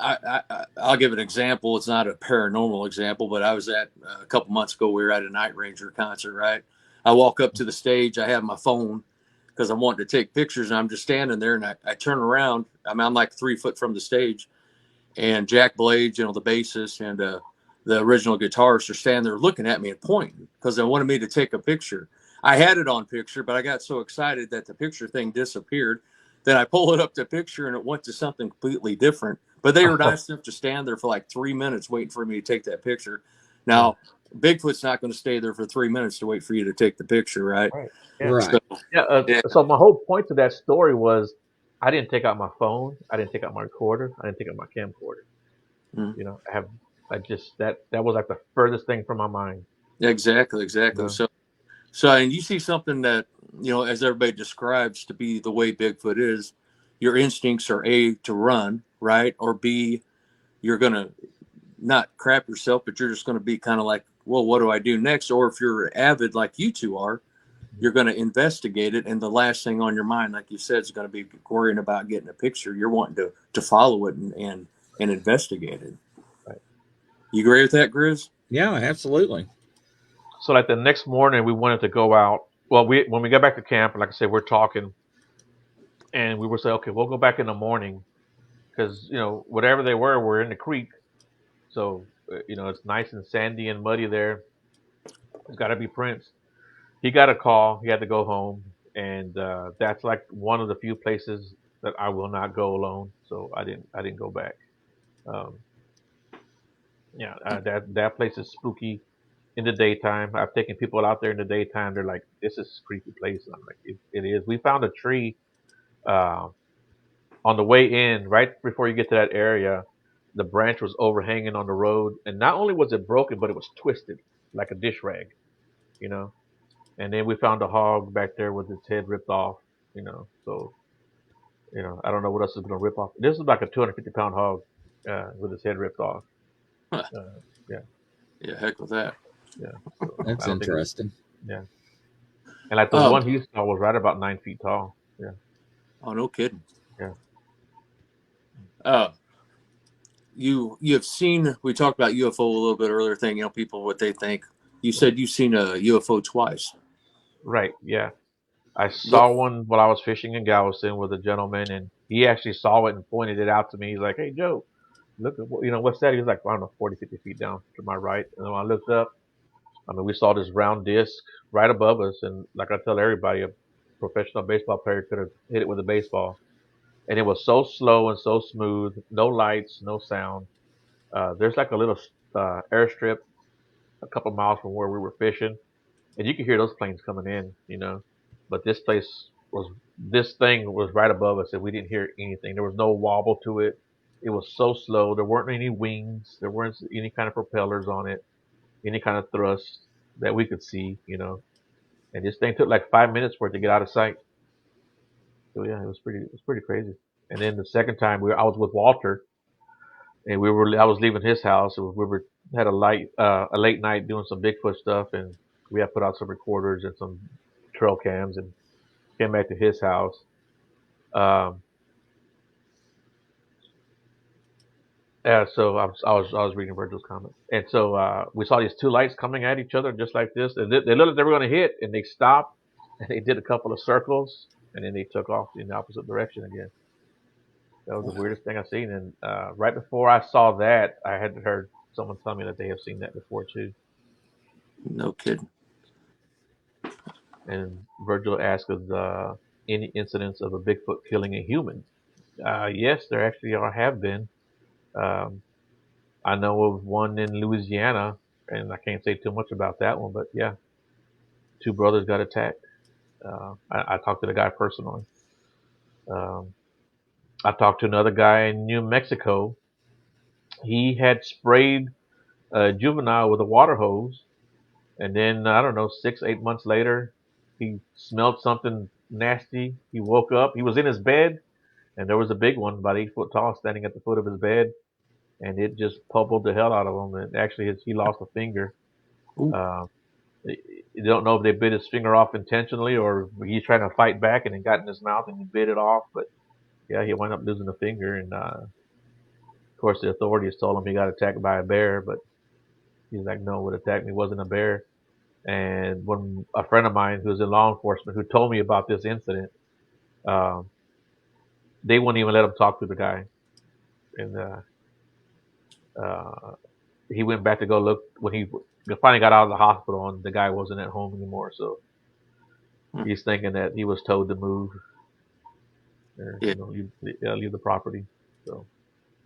I'll give an example. It's not a paranormal example, but I was at a couple months ago. We were at a Night Ranger concert, right? I walk up to the stage. I have my phone because I'm wanting to take pictures, and I'm just standing there, and I turn around. I'm like 3 foot from the stage, and Jack Blades, the bassist, and the original guitarist are standing there looking at me and pointing because they wanted me to take a picture. I had it on picture, but I got so excited that the picture thing disappeared. Then I pull it up to picture and it went to something completely different. But they were nice enough to stand there for like 3 minutes waiting for me to take that picture. Yeah, Now, Bigfoot's not going to stay there for 3 minutes to wait for you to take the picture, right? right. Yeah, So, Right. yeah. yeah. So my whole point to that story was, I didn't take out my phone. I didn't take out my recorder. I didn't take out my camcorder. Mm. I just that was like the furthest thing from my mind. Exactly, You exactly. know, So, and you see something that, as everybody describes to be the way Bigfoot is, your instincts are A, to run, right? Or B, you're going to not crap yourself, but you're just going to be kind of like, well, what do I do next? Or if you're avid like you two are, you're going to investigate it. And the last thing on your mind, like you said, is going to be worrying about getting a picture. You're wanting to follow it and investigate it. right. You agree with that, Grizz? Yeah, absolutely. So like the next morning, we wanted to go out. Well, when we got back to camp, like I said, we're talking, and we were saying, okay, we'll go back in the morning because whatever they were in the creek. So it's nice and sandy and muddy there. There's got to be prints. He got a call. He had to go home, and that's like one of the few places that I will not go alone. So I didn't go back. Um, yeah, that place is spooky in the daytime. I've taken people out there in the daytime. They're like, "This is a creepy place." And I'm like, "It is." We found a tree uh, on the way in, right before you get to that area. The branch was overhanging on the road, and not only was it broken, but it was twisted like a dish rag. You know. And then we found a hog back there with its head ripped off. So I don't know what else is gonna rip off. This is like a 250-pound hog with his head ripped off. Huh. Uh, yeah, Yeah, heck with that. yeah. So I That's don't think. interesting. Yeah. And like the Um, one he saw was right about 9 feet tall. Yeah, oh, no kidding. yeah. Uh, you have seen, we talked about UFO a little bit earlier thing, people what they think. You said you've seen a UFO twice. Right. Yeah. I What? saw one while I was fishing in Galveston with a gentleman, and he actually saw it and pointed it out to me. He's like, "Hey, Joe, look at what's that?" He was like, I don't know, 40, 50 feet down to my right. And then when I looked up, I mean, we saw this round disc right above us, and like I tell everybody, a professional baseball player could have hit it with a baseball. And it was so slow and so smooth, no lights, no sound. There's like a little airstrip a couple miles from where we were fishing, and you could hear those planes coming in. But this thing was right above us, and we didn't hear anything. There was no wobble to it. It was so slow. There weren't any wings. There weren't any kind of propellers on it, any kind of thrust that we could see. and this thing took like 5 minutes for it to get out of sight. So yeah, it was pretty crazy. And then the second time I was with Walter, and I was leaving his house, and we were had a late night doing some Bigfoot stuff, and we had put out some recorders and some trail cams, and came back to his house. Um, yeah, so I was reading Virgil's comments, and so we saw these two lights coming at each other just like this, and they looked like they were going to hit, and they stopped, and they did a couple of circles, and then they took off in the opposite direction again. That was the Wow. weirdest thing I've seen. And right before I saw that, I had heard someone tell me that they have seen that before too. No kidding. And Virgil asked us any incidents of a Bigfoot killing a human. Yes, there actually have been. Um, I know of one in Louisiana, and I can't say too much about that one, but yeah, two brothers got attacked. I talked to the guy personally. Um, I talked to another guy in New Mexico. He had sprayed a juvenile with a water hose. And then I don't know, 6, 8 months later, he smelled something nasty. He woke up. He was in his bed, and there was a big one, about 8 foot tall, standing at the foot of his bed, and it just pummeled the hell out of him. And actually, he lost a finger. Ooh. Uh, you don't know if they bit his finger off intentionally or he's trying to fight back and it got in his mouth and he bit it off. But yeah, he wound up losing a finger. And of course, the authorities told him he got attacked by a bear, but he's like, no, what attacked me wasn't a bear. And when a friend of mine who's in law enforcement who told me about this incident, um, they wouldn't even let him talk to the guy. And uh, he went back to go look when he finally got out of the hospital, and the guy wasn't at home anymore. So Hmm. he's thinking that he was told to move or Yeah. leave the property. So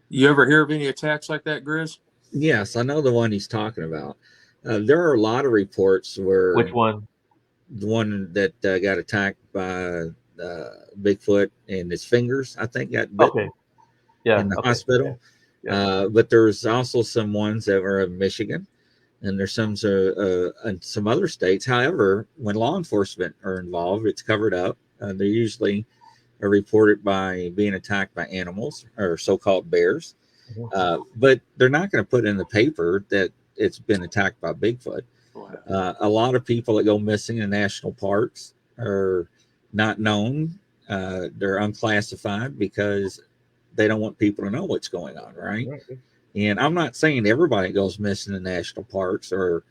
You ever hear of any attacks like that, Grizz? Yes, I know the one he's talking about. There are a lot of reports where which one? the one that got attacked by Bigfoot and his fingers, I think, got Okay, bitten yeah, in the okay, yeah, hospital. yeah. But there's also some ones that were in Michigan, and there's some in some other states. However, when law enforcement are involved, it's covered up. They usually are reported by being attacked by animals or so-called bears, Mhm. but they're not going to put in the paper that it's been attacked by Bigfoot. Wow. A lot of people that go missing in national parks are not known. They're unclassified because they don't want people to know what's going on, right? Right, yeah. And I'm not saying everybody goes missing in national parks or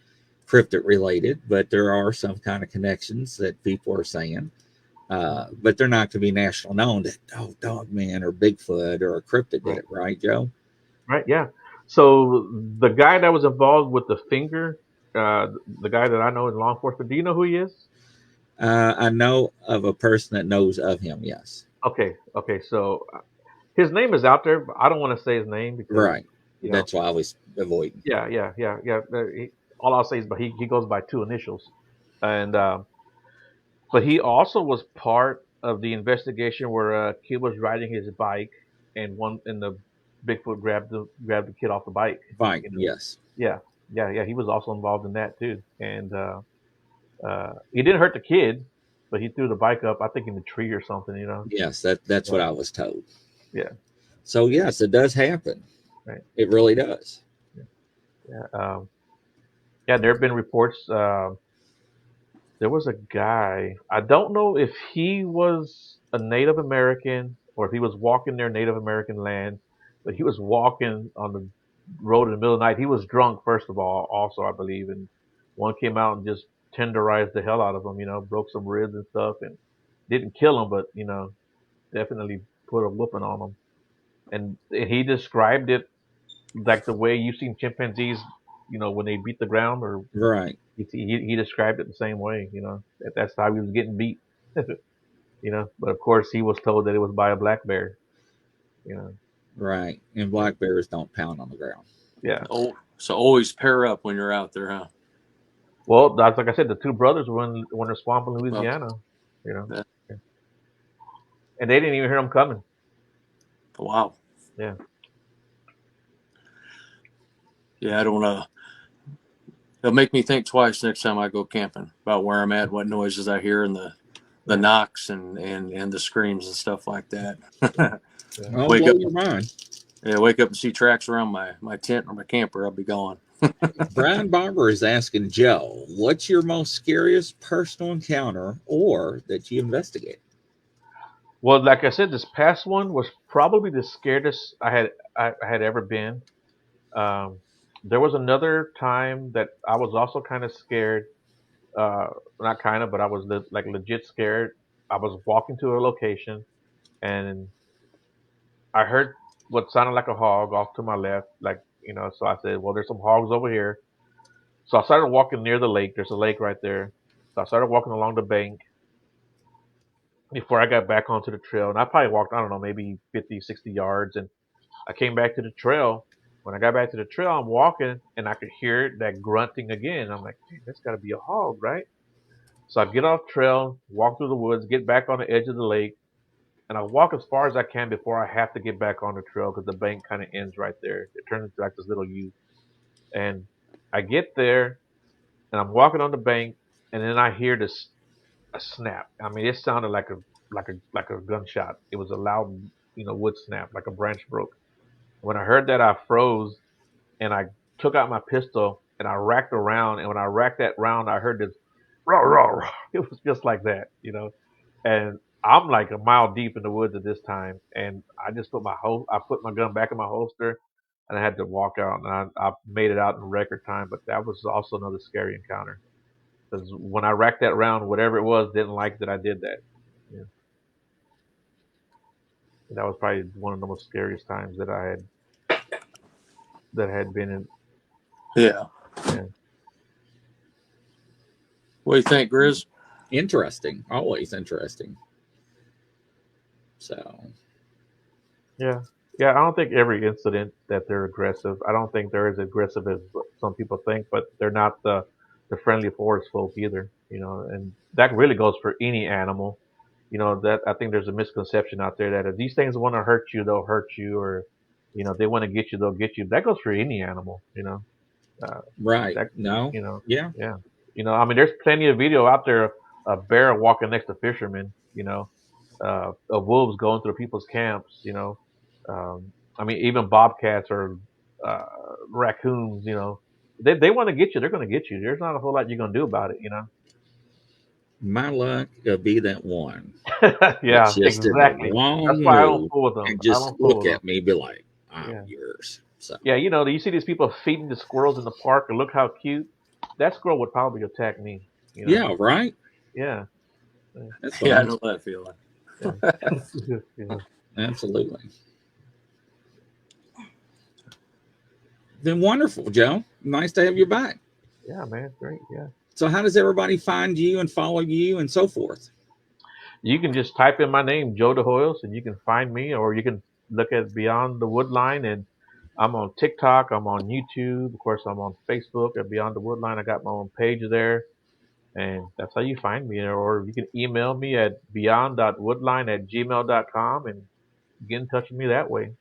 cryptid related, but there are some kind of connections that people are saying. But they're not going to be national known that, oh, Dogman or Bigfoot or a cryptid did Right, it, right, Joe? right, yeah. So the guy that was involved with the finger, the guy that I know in law enforcement, do you know who he is? I know of a person that knows of him, yes. Okay, okay. So his name is out there, but I don't want to say his name because Right. you know, That's why I was avoiding. yeah, yeah, yeah, yeah. All I'll say is, but he goes by two initials, and but he also was part of the investigation where a kid was riding his bike, and the Bigfoot grabbed the kid off the bike. Fine, You know, yes. yeah, yeah, yeah. He was also involved in that too, and he didn't hurt the kid, but he threw the bike up, I think, in the tree or something. You know, Yes, that's yeah, what I was told. yeah, So yes, it does happen. right, It really does. yeah, yeah. Yeah, there have been reports. There was a guy. I don't know if he was a Native American or if he was walking their Native American land, but he was walking on the road in the middle of the night. He was drunk, first of all, also, I believe, and one came out and just tenderized the hell out of him, broke some ribs and stuff, and didn't kill him, but, definitely put a whooping on him. And he described it like the way you've seen chimpanzees, when they beat the ground, or Right, he described it the same way. That's how he was getting beat. But of course he was told that it was by a black bear. You know, right. And yeah, black bears don't pound on the ground. yeah. Oh, so always pair up when you're out there, huh? Well, that's like I said, the two brothers were in the swamp in Well, Louisiana. You know, that, yeah. And they didn't even hear them coming. wow. Yeah, Yeah, I don't. it'll make me think twice next time I go camping about where I'm at, what noises I hear, and the knocks and the screams and stuff like that. Yeah. I'll Wake blow up, your mind. yeah, wake up and see tracks around my tent or my camper, I'll be gone. Brian Barber is asking Joe, what's your most scariest personal encounter or that you investigate? Well, like I said, this past one was probably the scariest I had ever been. Um, there was another time that I was also kind of scared. Not kind of, but I was like legit scared. I was walking to a location and I heard what sounded like a hog off to my left, like So I said, "Well, there's some hogs over here." So I started walking near the lake. There's a lake right there. So I started walking along the bank before I got back onto the trail, and I probably walked, I don't know, maybe 50, 60 yards, and I came back to the trail. When I got back to the trail, I'm walking, and I could hear that grunting again. I'm like, "Dang, that's got to be a hog, right?" So I get off trail, walk through the woods, get back on the edge of the lake, and I walk as far as I can before I have to get back on the trail because the bank kind of ends right there. It turns into like this little U. And I get there, and I'm walking on the bank, and then I hear this a snap. I mean, it sounded like a gunshot. It was a loud, wood snap, like a branch broke. When I heard that, I froze and I took out my pistol and I racked around. And when I racked that round, I heard this rah rah rah. It was just like that. And I'm like a mile deep in the woods at this time, and I just I put my gun back in my holster, and I had to walk out, and I made it out in record time. But that was also another scary encounter because when I racked that round, whatever it was didn't like that I did that. Yeah. And that was probably one of the most scariest times that I had been in. Yeah. Yeah. What do you think, Grizz? Interesting. Always interesting. So. Yeah. Yeah, I don't think every incident that they're aggressive. I don't think they're as aggressive as some people think, but they're not the friendly forest folk either, and that really goes for any animal. That I think there's a misconception out there that if these things want to hurt you, they'll hurt you, or they want to get you, they'll get you. That goes for any animal. Uh, Right. that No. Yeah. yeah. I mean, there's plenty of video out there of bear walking next to fishermen, of wolves going through people's camps. I mean, even bobcats or uh, raccoons. They want to get you. They're going to get you. There's not a whole lot you're going to do about it. My luck will be that one. Yeah, It's just in the exactly. That's wrong why I don't mood fool with them. and I just don't fool look with them. at me, be like, I'm Yeah. yours. So Yeah, you see these people feeding the squirrels in the park and look how cute. That squirrel would probably attack me. yeah, right. Yeah. That's Yeah, I fine. know that feeling. Yeah. Yeah. Absolutely. Then wonderful, Joe. Nice to have you back. Yeah, man. Great. Yeah. So how does everybody find you and follow you and so forth? You can just type in my name, Joe DeHoyos, and you can find me, or you can look at Beyond the Woodline, and I'm on TikTok, I'm on YouTube, of course, I'm on Facebook at Beyond the Woodline. I got my own page there, and that's how you find me. Or you can email me at beyond.woodline@gmail.com and get in touch with me that way.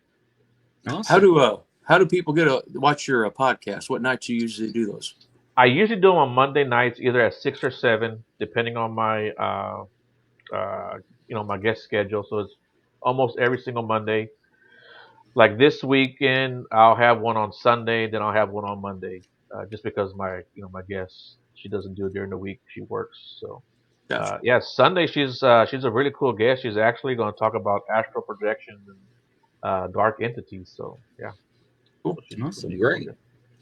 Awesome. How do people watch your podcast? What nights you usually do those? I usually do them on Monday nights, either at 6 or 7, depending on my my guest schedule. So it's almost every single Monday. Like this weekend, I'll have one on Sunday, then I'll have one on Monday, just because my guest, she doesn't do it during the week, she works. So Gotcha. yeah, Sunday she's a really cool guest. She's actually going to talk about astral projection and dark entities. So yeah, Cool. so she's a Awesome. pretty cool Great. guest.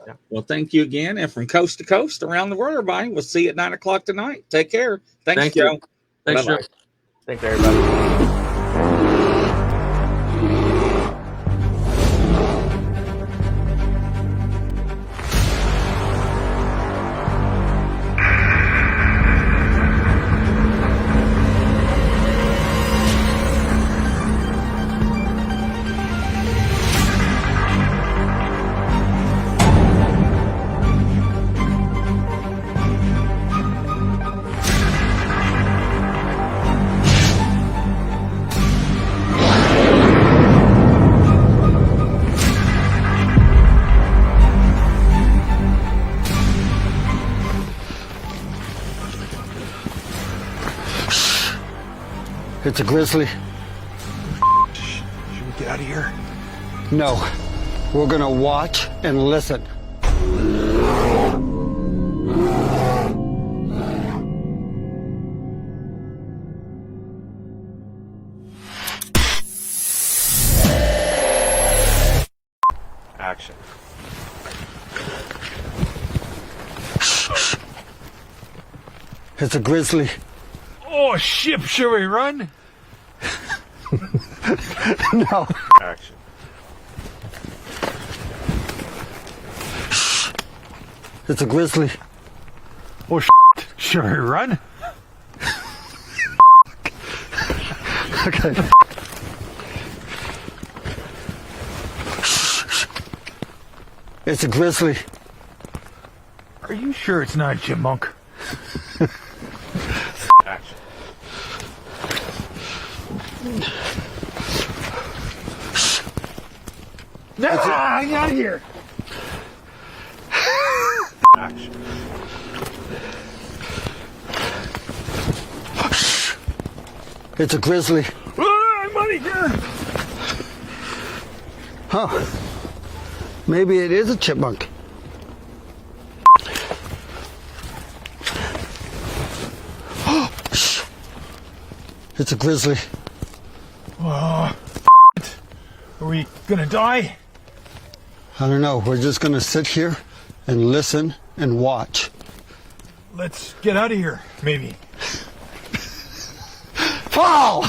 Yeah. Well, thank you again. And from coast to coast around the world, everybody. We'll see you at 9:00 tonight. Take care. Thanks, Thank Joe. you. Thanks, Bye-bye. Joe. Thanks everybody. It's a grizzly. Should we get out of here? No. We're gonna watch and listen. Action. It's a grizzly. Oh, shit, should we run? No. Action. It's a grizzly. Oh, should we run? Okay. It's a grizzly. Are you sure it's not a chipmunk? Action. Get out of here! Action. It's a grizzly. I'm out of here! Huh. Maybe it is a chipmunk. It's a grizzly. Are we gonna die? I don't know. We're just gonna sit here and listen and watch. Let's get out of here, maybe. Fall!